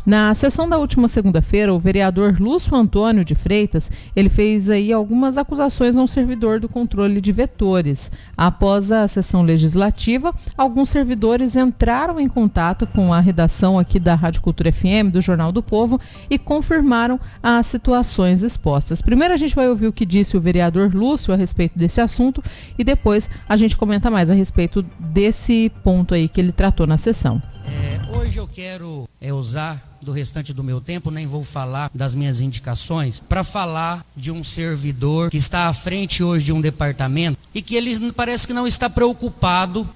Na sessão da última segunda-feira, o vereador Lúcio Antônio de Freitas, ele fez aí algumas acusações ao servidor do controle de vetores. Após a sessão legislativa, alguns servidores entraram em contato com a redação aqui da Rádio Cultura FM, do Jornal do Povo, e confirmaram as situações expostas. Primeiro a gente vai ouvir o que disse o vereador Lúcio a respeito desse assunto e depois a gente comenta mais a respeito desse ponto aí que ele tratou na sessão. Hoje eu quero usar do restante do meu tempo, nem vou falar das minhas indicações, para falar de um servidor que está à frente hoje de um departamento e que ele parece que não está preocupado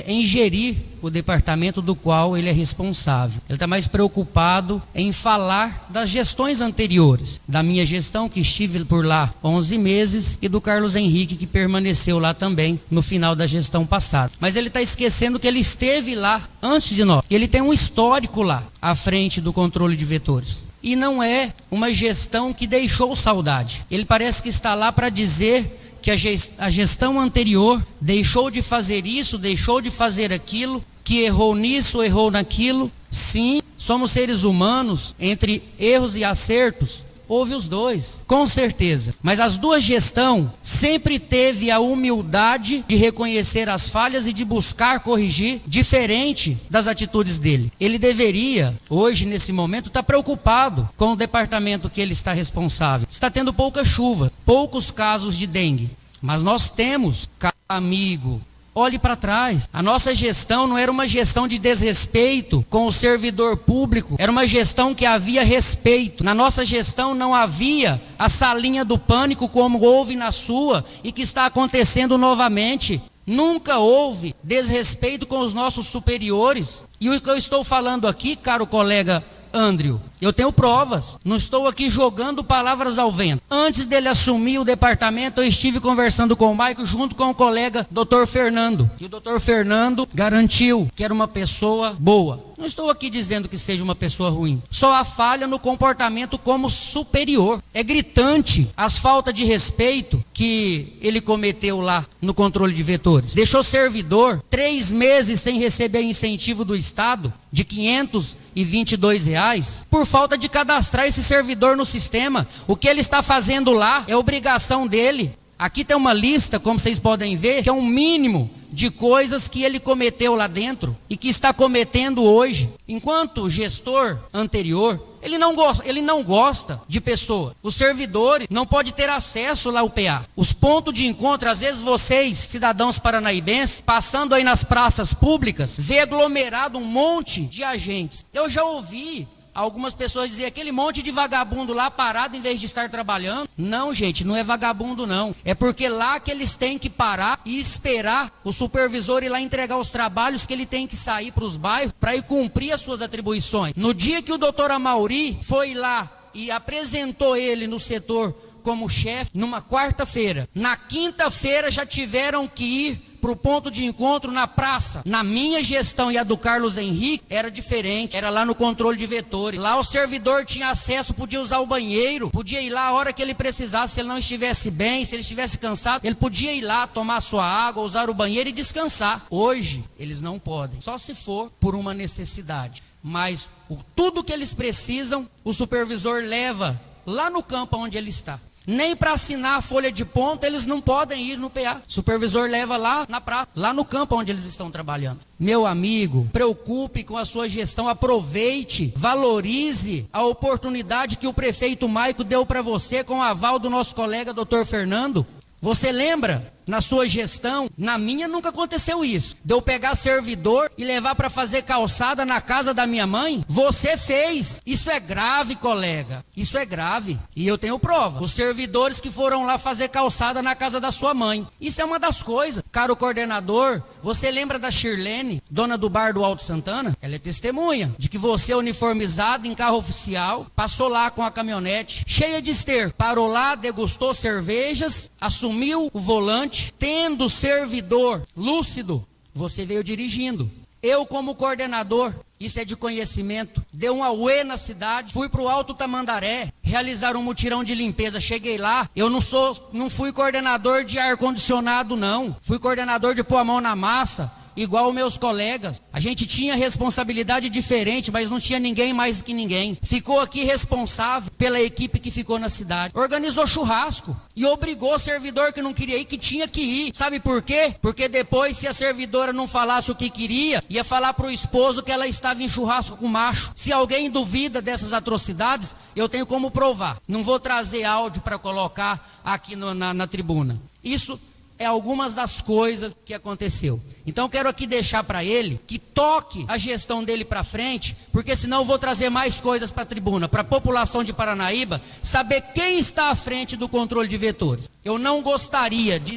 em gerir o departamento do qual ele é responsável. Ele está mais preocupado em falar das gestões anteriores, da minha gestão, que estive por lá 11 meses, e do Carlos Henrique, que permaneceu lá também no final da gestão passada. Mas ele está esquecendo que ele esteve lá antes de nós. Ele tem um histórico lá à frente do controle de vetores. E não é uma gestão que deixou saudade. Ele parece que está lá para dizer que a gestão anterior deixou de fazer isso, deixou de fazer aquilo, que errou nisso, errou naquilo. Sim, somos seres humanos, entre erros e acertos, houve os dois, com certeza. Mas as duas gestões sempre teve a humildade de reconhecer as falhas e de buscar corrigir, diferente das atitudes dele. Ele deveria, hoje, nesse momento, estar preocupado com o departamento que ele está responsável. Está tendo pouca chuva, poucos casos de dengue. Mas nós temos, amigo, olhe para trás. A nossa gestão não era uma gestão de desrespeito com o servidor público, era uma gestão que havia respeito. Na nossa gestão não havia a salinha do pânico como houve na sua e que está acontecendo novamente. Nunca houve desrespeito com os nossos superiores. E o que eu estou falando aqui, caro colega Andrew, eu tenho provas, não estou aqui jogando palavras ao vento. Antes dele assumir o departamento, eu estive conversando com o Maico junto com o colega Dr. Fernando. E o Dr. Fernando garantiu que era uma pessoa boa. Não estou aqui dizendo que seja uma pessoa ruim. Só há falha no comportamento como superior. É gritante as faltas de respeito que ele cometeu lá no controle de vetores. Deixou servidor 3 meses sem receber incentivo do Estado de R$522 por falta de cadastrar esse servidor no sistema. O que ele está fazendo lá é obrigação dele. Aqui tem uma lista, como vocês podem ver, que é um mínimo de coisas que ele cometeu lá dentro e que está cometendo hoje. Enquanto gestor anterior, ele não gosta de pessoa. Os servidores não podem ter acesso lá ao PA. Os pontos de encontro, às vezes vocês, cidadãos paranaíbenses, passando aí nas praças públicas, vê aglomerado um monte de agentes. Eu já ouvi algumas pessoas dizer aquele monte de vagabundo lá parado em vez de estar trabalhando. Não, gente, não é vagabundo não. É porque lá que eles têm que parar e esperar o supervisor ir lá entregar os trabalhos, que ele tem que sair para os bairros para ir cumprir as suas atribuições. No dia que o doutor Amauri foi lá e apresentou ele no setor como chefe, numa quarta-feira, na quinta-feira já tiveram que ir para o ponto de encontro na praça. Na minha gestão e a do Carlos Henrique era diferente, era lá no controle de vetores. Lá o servidor tinha acesso, podia usar o banheiro, podia ir lá a hora que ele precisasse. Se ele não estivesse bem, se ele estivesse cansado, ele podia ir lá tomar sua água, usar o banheiro e descansar. Hoje eles não podem, só se for por uma necessidade. Mas tudo que eles precisam, o supervisor leva lá no campo onde ele está. Nem para assinar a folha de ponta eles não podem ir no PA. O supervisor leva lá na praça, lá no campo onde eles estão trabalhando. Meu amigo, preocupe com a sua gestão, aproveite, valorize a oportunidade que o prefeito Maico deu para você com o aval do nosso colega Dr. Fernando. Você lembra? Na sua gestão, na minha nunca aconteceu isso. De eu pegar servidor e levar para fazer calçada na casa da minha mãe? Você fez. Isso é grave, colega. Isso é grave. E eu tenho prova. Os servidores que foram lá fazer calçada na casa da sua mãe. Isso é uma das coisas. Caro coordenador, você lembra da Shirlene, dona do bar do Alto Santana? Ela é testemunha de que você, uniformizado em carro oficial, passou lá com a caminhonete cheia de esterco. Parou lá, degustou cervejas, assumiu o volante. Tendo servidor lúcido, você veio dirigindo. Eu, como coordenador, isso é de conhecimento, dei um auê na cidade, fui para o Alto Tamandaré, realizar um mutirão de limpeza. Cheguei lá, eu não fui coordenador de ar-condicionado não, fui coordenador de pôr a mão na massa igual meus colegas. A gente tinha responsabilidade diferente, mas não tinha ninguém mais que ninguém. Ficou aqui responsável pela equipe que ficou na cidade. Organizou churrasco e obrigou o servidor que não queria ir, que tinha que ir. Sabe por quê? Porque depois, se a servidora não falasse o que queria, ia falar pro esposo que ela estava em churrasco com macho. Se alguém duvida dessas atrocidades, eu tenho como provar. Não vou trazer áudio para colocar aqui na tribuna. Isso é algumas das coisas que aconteceu. Então eu quero aqui deixar para ele que toque a gestão dele para frente, porque senão eu vou trazer mais coisas para a tribuna, para a população de Paranaíba saber quem está à frente do controle de vetores. Eu não gostaria de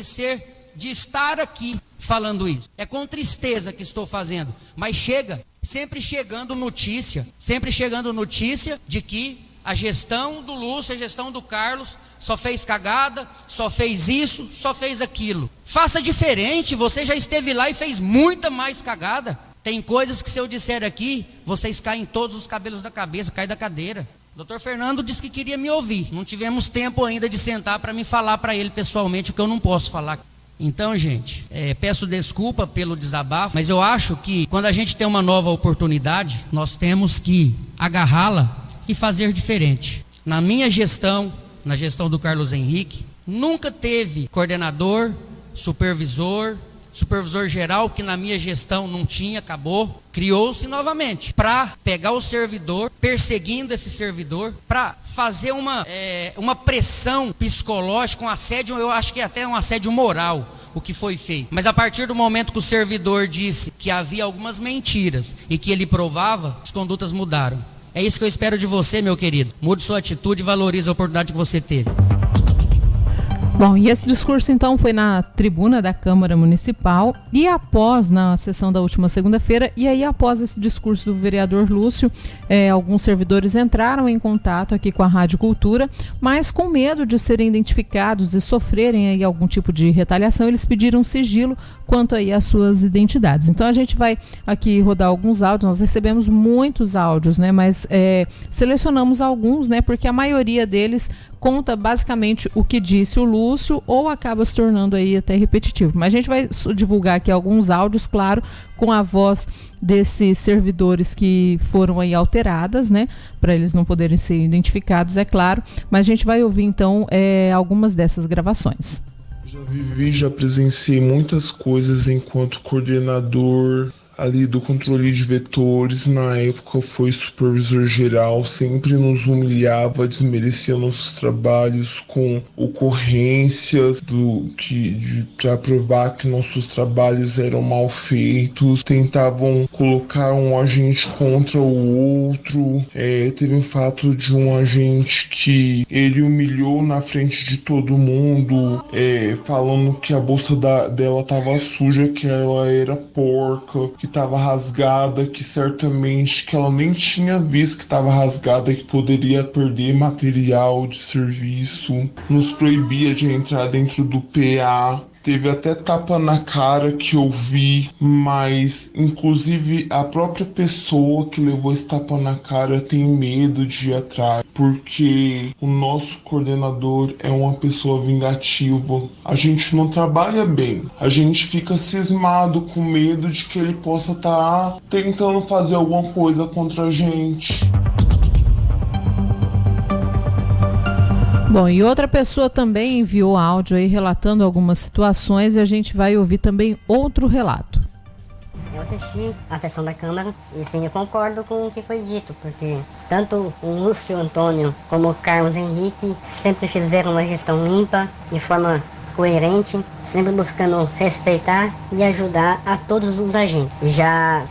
estar aqui falando isso. É com tristeza que estou fazendo, mas sempre chegando notícia de que a gestão do Lúcio, a gestão do Carlos só fez cagada, só fez isso, só fez aquilo. Faça diferente, você já esteve lá e fez muita mais cagada. Tem coisas que se eu disser aqui, vocês caem todos os cabelos da cabeça, caem da cadeira. Dr. Fernando disse que queria me ouvir. Não tivemos tempo ainda de sentar para me falar para ele pessoalmente o que eu não posso falar. Então, gente, peço desculpa pelo desabafo, mas eu acho que quando a gente tem uma nova oportunidade, nós temos que agarrá-la e fazer diferente. Na minha gestão, na gestão do Carlos Henrique, nunca teve coordenador, supervisor geral, que na minha gestão não tinha, acabou. Criou-se novamente para pegar o servidor, perseguindo esse servidor, para fazer uma pressão psicológica, um assédio, eu acho que é até um assédio moral, o que foi feito. Mas a partir do momento que o servidor disse que havia algumas mentiras e que ele provava, as condutas mudaram. É isso que eu espero de você, meu querido. Mude sua atitude e valorize a oportunidade que você teve. Bom, e esse discurso então foi na tribuna da Câmara Municipal e após, na sessão da última segunda-feira, e aí após esse discurso do vereador Lúcio, alguns servidores entraram em contato aqui com a Rádio Cultura, mas com medo de serem identificados e sofrerem aí algum tipo de retaliação, eles pediram sigilo quanto aí às suas identidades. Então a gente vai aqui rodar alguns áudios, nós recebemos muitos áudios, né, mas selecionamos alguns, né, porque a maioria deles conta basicamente o que disse o Lúcio ou acaba se tornando aí até repetitivo. Mas a gente vai divulgar aqui alguns áudios, claro, com a voz desses servidores que foram aí alteradas, né, para eles não poderem ser identificados, é claro. Mas a gente vai ouvir então algumas dessas gravações. Já presenciei muitas coisas enquanto coordenador ali do controle de vetores. Na época foi supervisor geral, sempre nos humilhava, desmerecia nossos trabalhos com ocorrências para provar que nossos trabalhos eram mal feitos, tentavam colocar um agente contra o outro. Teve um fato de um agente que ele humilhou na frente de todo mundo, falando que a bolsa dela estava suja, que ela era porca, que estava rasgada, que certamente que ela nem tinha visto que estava rasgada, que poderia perder material de serviço. Nos proibia de entrar dentro do PA. Teve até tapa na cara que eu vi, mas inclusive a própria pessoa que levou esse tapa na cara tem medo de ir atrás, porque o nosso coordenador é uma pessoa vingativa. A gente não trabalha bem, a gente fica cismado com medo de que ele possa estar tentando fazer alguma coisa contra a gente. Bom, e outra pessoa também enviou áudio aí relatando algumas situações e a gente vai ouvir também outro relato. Eu assisti a sessão da Câmara e sim, eu concordo com o que foi dito, porque tanto o Lúcio Antônio como o Carlos Henrique sempre fizeram uma gestão limpa, de forma coerente, sempre buscando respeitar e ajudar a todos os agentes. Já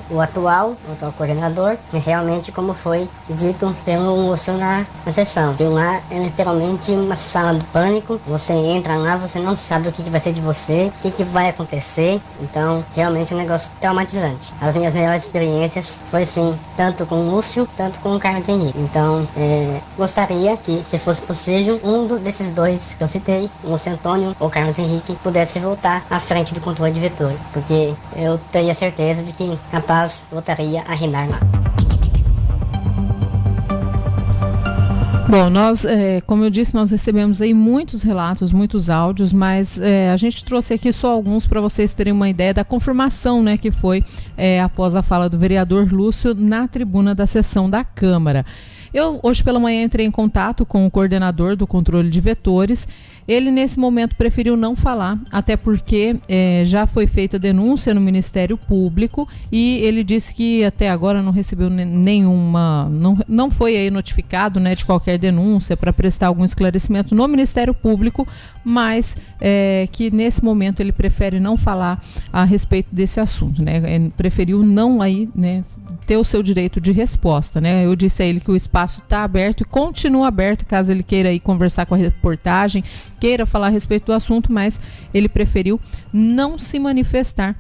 o atual coordenador, realmente, como foi dito pelo Lúcio na sessão, que lá é literalmente uma sala de pânico. Você entra lá, você não sabe o que vai ser de você, o que vai acontecer. Então, realmente é um negócio traumatizante. As minhas melhores experiências foi sim, tanto com o Lúcio, tanto com o Carlos Henrique. Então, gostaria que, se fosse possível, desses dois que eu citei, o Lúcio Antônio ou Carlos Henrique, pudesse voltar à frente do controle de vetores, porque eu teria certeza de que a paz voltaria a reinar lá. Bom, nós, como eu disse, nós recebemos aí muitos relatos, muitos áudios, mas a gente trouxe aqui só alguns para vocês terem uma ideia da confirmação, né, que foi após a fala do vereador Lúcio na tribuna da sessão da Câmara. Eu, hoje pela manhã, entrei em contato com o coordenador do controle de vetores. Ele, nesse momento, preferiu não falar, até porque já foi feita denúncia no Ministério Público e ele disse que até agora não recebeu nenhuma, não foi aí notificado, né, de qualquer denúncia para prestar algum esclarecimento no Ministério Público, mas que nesse momento ele prefere não falar a respeito desse assunto, né? Ele preferiu não aí, né, ter o seu direito de resposta, né? Eu disse a ele que o espaço está aberto e continua aberto, caso ele queira ir conversar com a reportagem, queira falar a respeito do assunto, mas ele preferiu não se manifestar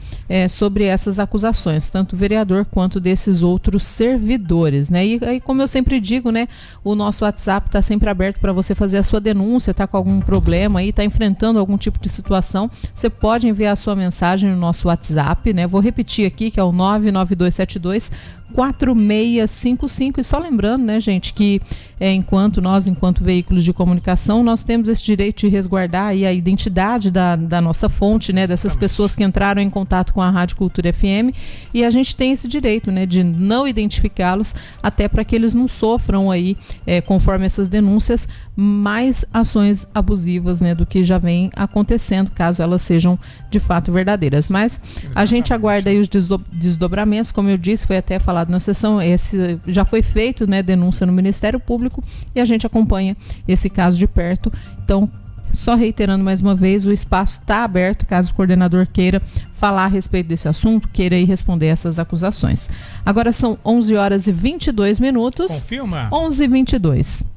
sobre essas acusações, tanto o vereador quanto desses outros servidores, né? E aí, como eu sempre digo, né, o nosso WhatsApp está sempre aberto para você fazer a sua denúncia, está com algum problema aí, está enfrentando algum tipo de situação, você pode enviar a sua mensagem no nosso WhatsApp, né? Vou repetir aqui, que é o 99272-4655, e só lembrando, né, gente, que enquanto veículos de comunicação, nós temos esse direito de resguardar aí a identidade da nossa fonte, né, dessas pessoas que entraram em contato com a Rádio Cultura FM, e a gente tem esse direito, né, de não identificá-los, até para que eles não sofram aí, conforme essas denúncias, mais ações abusivas, né, do que já vem acontecendo, caso elas sejam de fato verdadeiras. Mas a gente aguarda aí os desdobramentos, como eu disse, foi até falado na sessão, já foi feito, né, denúncia no Ministério Público, e a gente acompanha esse caso de perto. Então, só reiterando mais uma vez, o espaço está aberto, caso o coordenador queira falar a respeito desse assunto, queira ir responder essas acusações. Agora são 11h22. Confirma? 11h22.